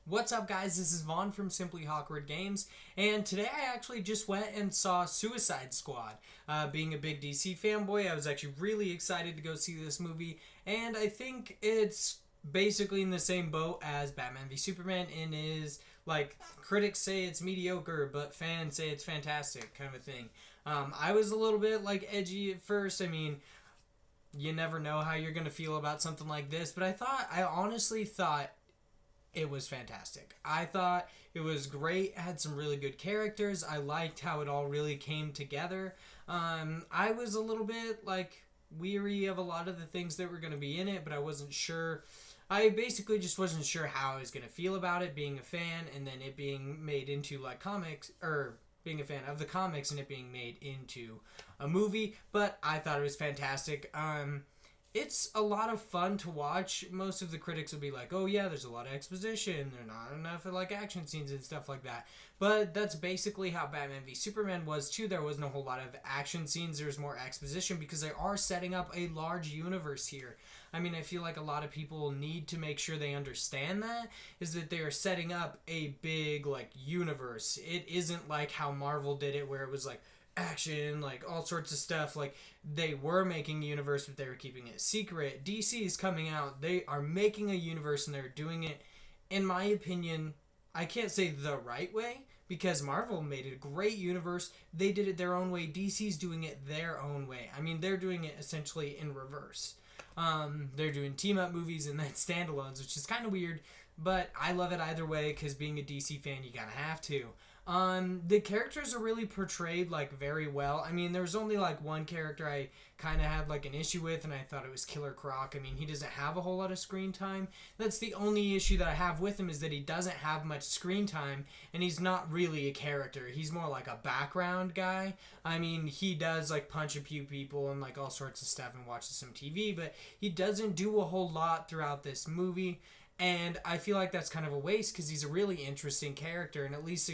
What's up, guys? This is Vaughn from Simply Hawkward Games, and today I actually just went and saw Suicide Squad. Being a big DC fanboy, I was actually really excited to go see this movie, and I think it's basically in the same boat as Batman v Superman in is like critics say it's mediocre, but fans say it's fantastic kind of a thing. I was a little bit like edgy at first. I mean, you never know how you're gonna feel about something like this, but I honestly thought it was fantastic. I thought it was great. It had some really good characters. I liked how it all really came together. I was a little bit like weary of a lot of the things that were going to be in it, but I wasn't sure. I basically just wasn't sure how I was going to feel about it, being a fan and then it being made into like comics, or being a fan of the comics and it being made into a movie. But I thought it was fantastic. It's a lot of fun to watch. Most of the critics will be like, oh yeah, there's a lot of exposition, there's not enough like action scenes and stuff like that. But that's basically how Batman v Superman was too. There wasn't a whole lot of action scenes, there was more exposition because they are setting up a large universe here. I mean, I feel like a lot of people need to make sure they understand that, is that they are setting up a big like universe. It isn't like how Marvel did it where it was like action, like all sorts of stuff. Like, they were making a universe, but they were keeping it secret. DC is coming out, they are making a universe, and they're doing it, in my opinion, I can't say the right way, because Marvel made a great universe. They did it their own way. DC's doing it their own way. I mean, they're doing it essentially in reverse. They're doing team-up movies and then standalones, which is kind of weird, but I love it either way, because being a DC fan, you gotta have to. The characters are really portrayed like very well. I mean, there was only like one character I kind of had like an issue with, and I thought it was Killer Croc. I mean, he doesn't have a whole lot of screen time. That's the only issue that I have with him, is that he doesn't have much screen time, and he's not really a character. He's more like a background guy. I mean, he does like punch a few people and like all sorts of stuff and watches some TV, but he doesn't do a whole lot throughout this movie. And I feel like that's kind of a waste, because he's a really interesting character, and at least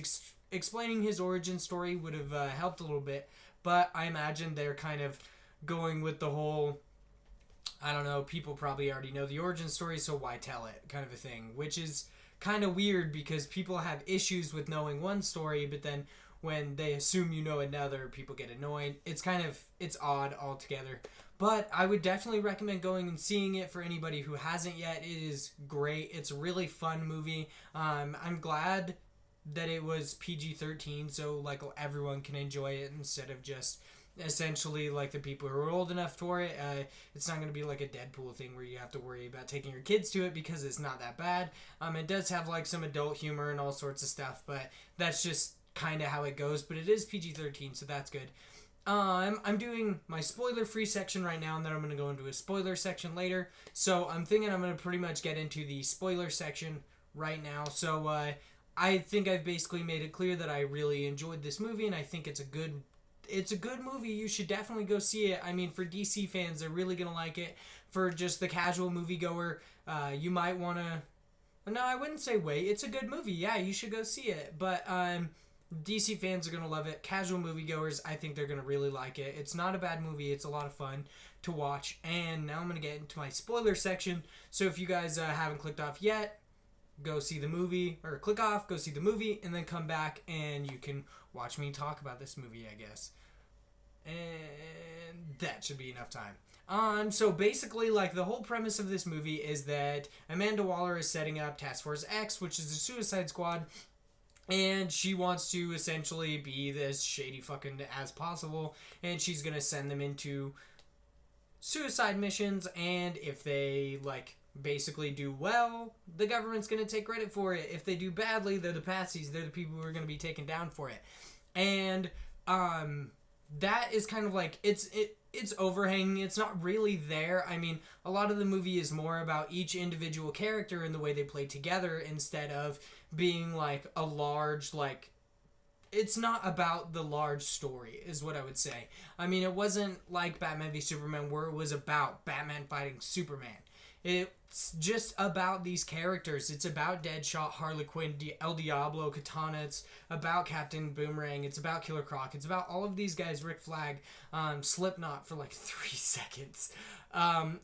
explaining his origin story would have helped a little bit. But I imagine they're kind of going with the whole, I don't know, people probably already know the origin story, so why tell it kind of a thing, which is kind of weird, because people have issues with knowing one story, but then when they assume you know another, people get annoyed. It's odd altogether. But I would definitely recommend going and seeing it for anybody who hasn't yet. It is great. It's a really fun movie. I'm glad that it was PG-13, so like everyone can enjoy it instead of just essentially like the people who are old enough for it. It's not going to be like a Deadpool thing where you have to worry about taking your kids to it, because it's not that bad. It does have like some adult humor and all sorts of stuff, but that's just kind of how it goes. But it is PG-13, so that's good. I'm doing my spoiler-free section right now, and then I'm going to go into a spoiler section later. So I'm thinking I'm going to pretty much get into the spoiler section right now. So I think I've basically made it clear that I really enjoyed this movie, and I think it's a good movie. You should definitely go see it. I mean, for DC fans, they're really going to like it. For just the casual moviegoer, you might want to... No, I wouldn't say wait. It's a good movie. Yeah, you should go see it. But DC fans are going to love it. Casual moviegoers, I think they're going to really like it. It's not a bad movie. It's a lot of fun to watch. And now I'm going to get into my spoiler section. So if you guys haven't clicked off yet, go see the movie, or click off, go see the movie, and then come back and you can watch me talk about this movie, I guess. And that should be enough time. So basically, like, the whole premise of this movie is that Amanda Waller is setting up Task Force X, which is a Suicide Squad, and she wants to essentially be as shady fucking as possible, and she's gonna send them into suicide missions, and if they, like, basically do well, the government's gonna take credit for it. If they do badly, they're the patsies. They're the people who are gonna be taken down for it. And, that is kind of like, it's overhanging. It's not really there. I mean, a lot of the movie is more about each individual character and the way they play together, instead of being like a large, like, it's not about the large story, is what I would say. I mean, it wasn't like Batman v Superman, where it was about Batman fighting Superman. It's just about these characters. It's about Deadshot, Harley Quinn, El Diablo, Katana. It's about Captain Boomerang. It's about Killer Croc. It's about all of these guys, Rick Flag, Slipknot for like 3 seconds.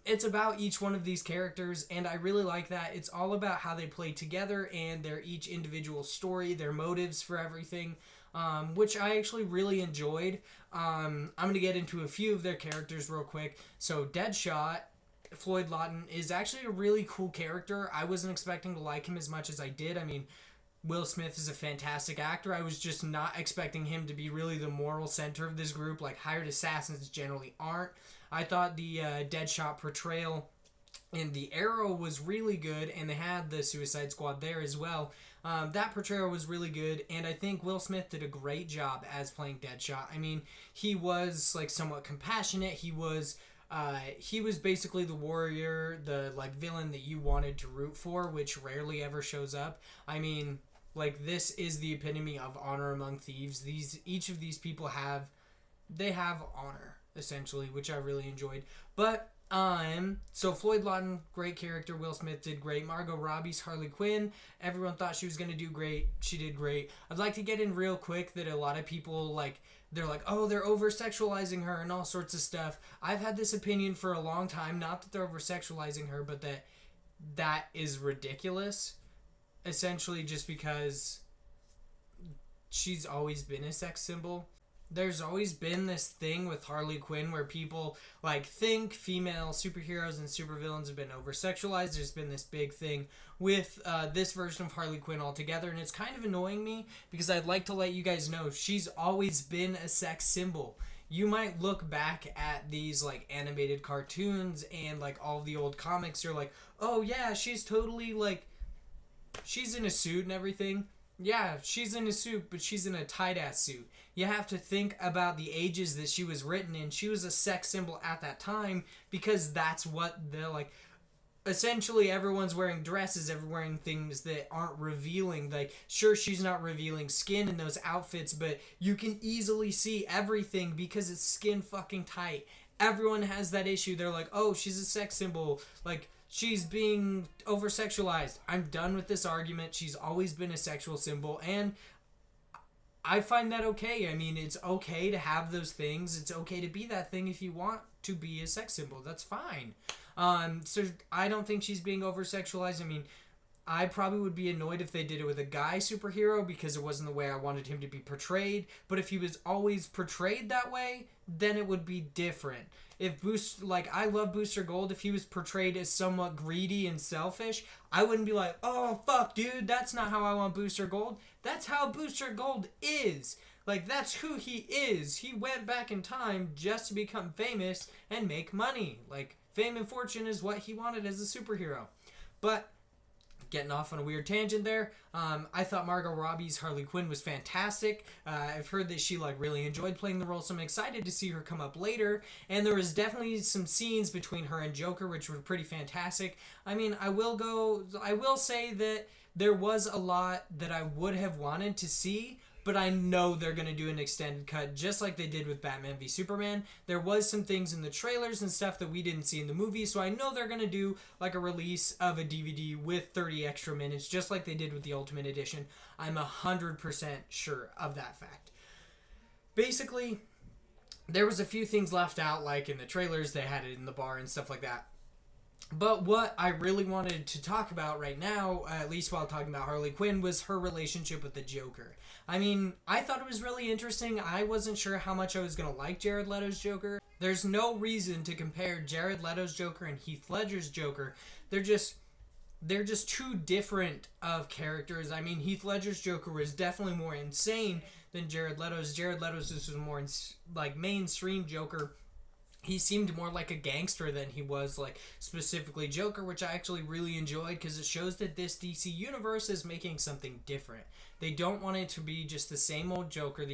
It's about each one of these characters, and I really like that. It's all about how they play together and their each individual story, their motives for everything, which I actually really enjoyed. I'm going to get into a few of their characters real quick. So Deadshot, Floyd Lawton, is actually a really cool character. I wasn't expecting to like him as much as I did. I mean, Will Smith is a fantastic actor. I was just not expecting him to be really the moral center of this group, like hired assassins generally aren't. I thought the Deadshot portrayal in The Arrow was really good, and they had the Suicide Squad there as well. That portrayal was really good, and I think Will Smith did a great job as playing Deadshot. I mean, he was like somewhat compassionate. He was basically the warrior, the like villain that you wanted to root for, which rarely ever shows up. I mean, like, this is the epitome of honor among thieves. Each of these people have honor, essentially, which I really enjoyed. But so Floyd Lawton, great character. Will Smith did great. Margot Robbie's Harley Quinn, everyone thought she was going to do great. She did great. I'd like to get in real quick that a lot of people, they're like, oh, they're over-sexualizing her and all sorts of stuff. I've had this opinion for a long time, not that they're over-sexualizing her, but that is ridiculous. Essentially just because she's always been a sex symbol. There's always been this thing with Harley Quinn where people think female superheroes and supervillains have been over-sexualized. There's been this big thing with this version of Harley Quinn altogether, and it's kind of annoying me because I'd like to let you guys know she's always been a sex symbol. You might look back at these animated cartoons and all the old comics. You're like, oh yeah, she's totally she's in a suit and everything. Yeah, she's in a suit, but she's in a tight-ass suit. You have to think about the ages that she was written in. She was a sex symbol at that time because that's what essentially everyone's wearing dresses, everyone's wearing things that aren't revealing. Sure, she's not revealing skin in those outfits, but you can easily see everything because it's skin fucking tight. Everyone has that issue. They're like, oh, she's a sex symbol. She's being over-sexualized. I'm done with this argument. She's always been a sexual symbol, and I find that okay. I mean, it's okay to have those things. It's okay to be that thing if you want to be a sex symbol. That's fine. So I don't think she's being over-sexualized. I mean, I probably would be annoyed if they did it with a guy superhero because it wasn't the way I wanted him to be portrayed. But if he was always portrayed that way, then it would be different. If I love Booster Gold. If he was portrayed as somewhat greedy and selfish, I wouldn't be like, oh, fuck, dude, that's not how I want Booster Gold. That's how Booster Gold is. That's who he is. He went back in time just to become famous and make money. Fame and fortune is what he wanted as a superhero. But getting off on a weird tangent there. I thought Margot Robbie's Harley Quinn was fantastic. I've heard that she really enjoyed playing the role, so I'm excited to see her come up later. And there was definitely some scenes between her and Joker which were pretty fantastic. I mean, I will say that there was a lot that I would have wanted to see, but I know they're going to do an extended cut just like they did with Batman v Superman. There was some things in the trailers and stuff that we didn't see in the movie, so I know they're going to do a release of a DVD with 30 extra minutes just like they did with the Ultimate Edition. I'm 100% sure of that fact. Basically, there was a few things left out, in the trailers, they had it in the bar and stuff like that. But what I really wanted to talk about right now, at least while talking about Harley Quinn, was her relationship with the Joker. I mean, I thought it was really interesting. I wasn't sure how much I was going to like Jared Leto's Joker. There's no reason to compare Jared Leto's Joker and Heath Ledger's Joker. They're just too different of characters. I mean, Heath Ledger's Joker was definitely more insane than Jared Leto's. Jared Leto's was more mainstream Joker. He seemed more like a gangster than he was specifically Joker, which I actually really enjoyed because it shows that this DC universe is making something different. They don't want it to be just the same old Joker that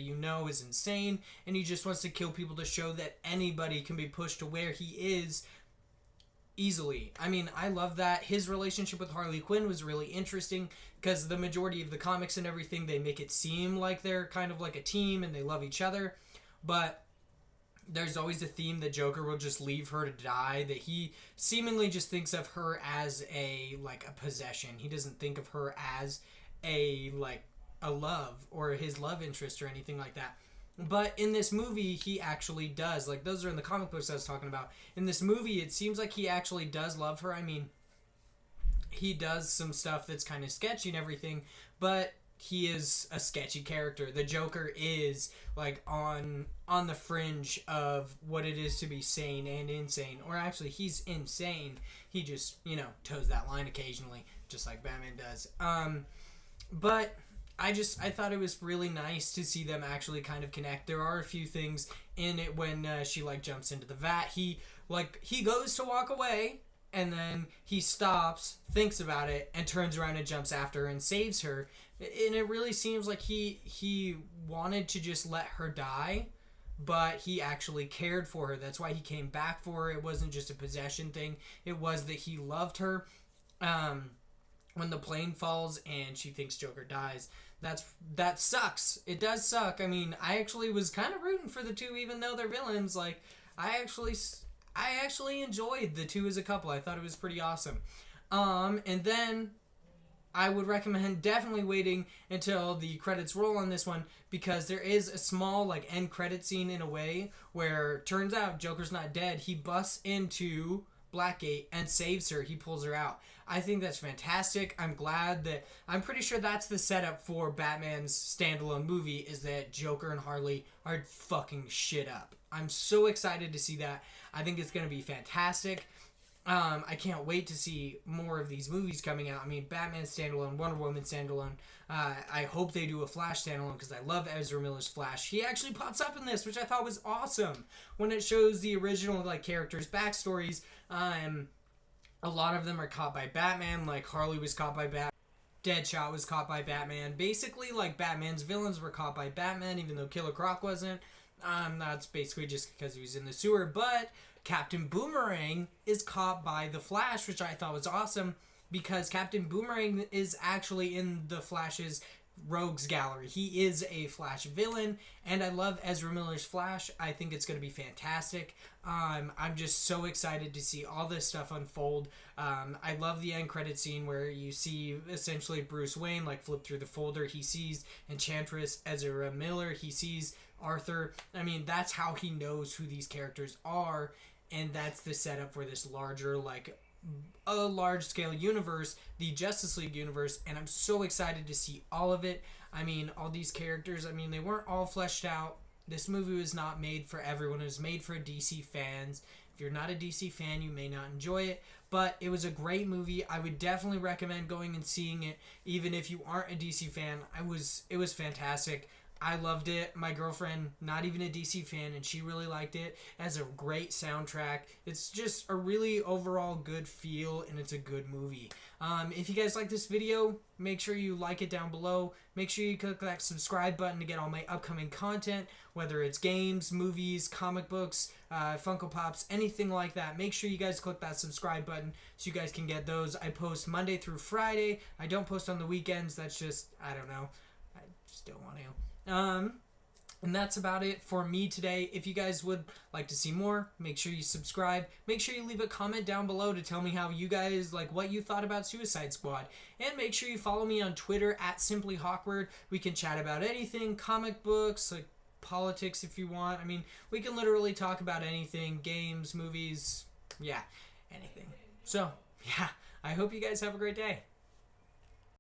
is insane and he just wants to kill people to show that anybody can be pushed to where he is easily. I mean, I love that. His relationship with Harley Quinn was really interesting because the majority of the comics and everything, they make it seem like they're kind of like a team and they love each other. But there's always a theme that Joker will just leave her to die, that he seemingly just thinks of her as a possession. He doesn't think of her as a love or his love interest or anything like that. But in this movie, he actually does. Like, those are in the comic books I was talking about. In this movie, it seems like he actually does love her. I mean, he does some stuff that's kind of sketchy and everything, but he is a sketchy character. The Joker is on the fringe of what it is to be sane and insane. Or actually, he's insane. He just, toes that line occasionally, just like Batman does. But I thought it was really nice to see them actually kind of connect. There are a few things in it when she jumps into the vat. He goes to walk away, and then he stops, thinks about it, and turns around and jumps after her and saves her. And it really seems like he wanted to just let her die, but he actually cared for her. That's why he came back for her. It wasn't just a possession thing. It was that he loved her. When the plane falls and she thinks Joker dies, that sucks. It does suck. I mean, I actually was kind of rooting for the two, even though they're villains. I actually enjoyed the two as a couple. I thought it was pretty awesome. And then I would recommend definitely waiting until the credits roll on this one, because there is a small end credit scene in a way where turns out Joker's not dead. He busts into Blackgate and saves her. He pulls her out. I think that's fantastic. I'm pretty sure that's the setup for Batman's standalone movie, is that Joker and Harley are fucking shit up. I'm so excited to see that. I think it's going to be fantastic. I can't wait to see more of these movies coming out. I mean, Batman standalone, Wonder Woman standalone. I hope they do a Flash standalone, because I love Ezra Miller's Flash. He actually pops up in this, which I thought was awesome. When it shows the original characters' backstories, a lot of them are caught by Batman. Harley was caught by Batman. Deadshot was caught by Batman. Basically, Batman's villains were caught by Batman, even though Killer Croc wasn't. That's basically just because he was in the sewer. But Captain Boomerang is caught by the Flash, which I thought was awesome, because Captain Boomerang is actually in the Flash's rogues gallery. He is a Flash villain, and I love Ezra Miller's Flash. I think it's going to be fantastic. I'm just so excited to see all this stuff unfold. I love the end credit scene where you see essentially Bruce Wayne flip through the folder. He sees Enchantress, Ezra Miller. He sees Arthur. I mean, that's how he knows who these characters are, and that's the setup for this larger a large-scale universe, the Justice League universe, and I'm so excited to see all of it. I mean, all these characters, they weren't all fleshed out. This movie was not made for everyone. It was made for DC fans. If you're not a DC fan, you may not enjoy it, but it was a great movie. I would definitely recommend going and seeing it, even if you aren't a DC fan. It was fantastic. I loved it. My girlfriend, not even a DC fan, and she really liked it. It has a great soundtrack. It's just a really overall good feel, and it's a good movie. If you guys like this video, make sure you like it down below. Make sure you click that subscribe button to get all my upcoming content, whether it's games, movies, comic books, Funko Pops, anything like that. Make sure you guys click that subscribe button so you guys can get those. I post Monday through Friday. I don't post on the weekends. That's just, I don't know. I just don't want to. And that's about it for me today. If you guys would like to see more, make sure you subscribe. Make sure you leave a comment down below to tell me how you guys, what you thought about Suicide Squad. And make sure you follow me on Twitter at Simply Hawkward. We can chat about anything, comic books, politics if you want. I mean, we can literally talk about anything, games, movies, yeah, anything. So, yeah, I hope you guys have a great day.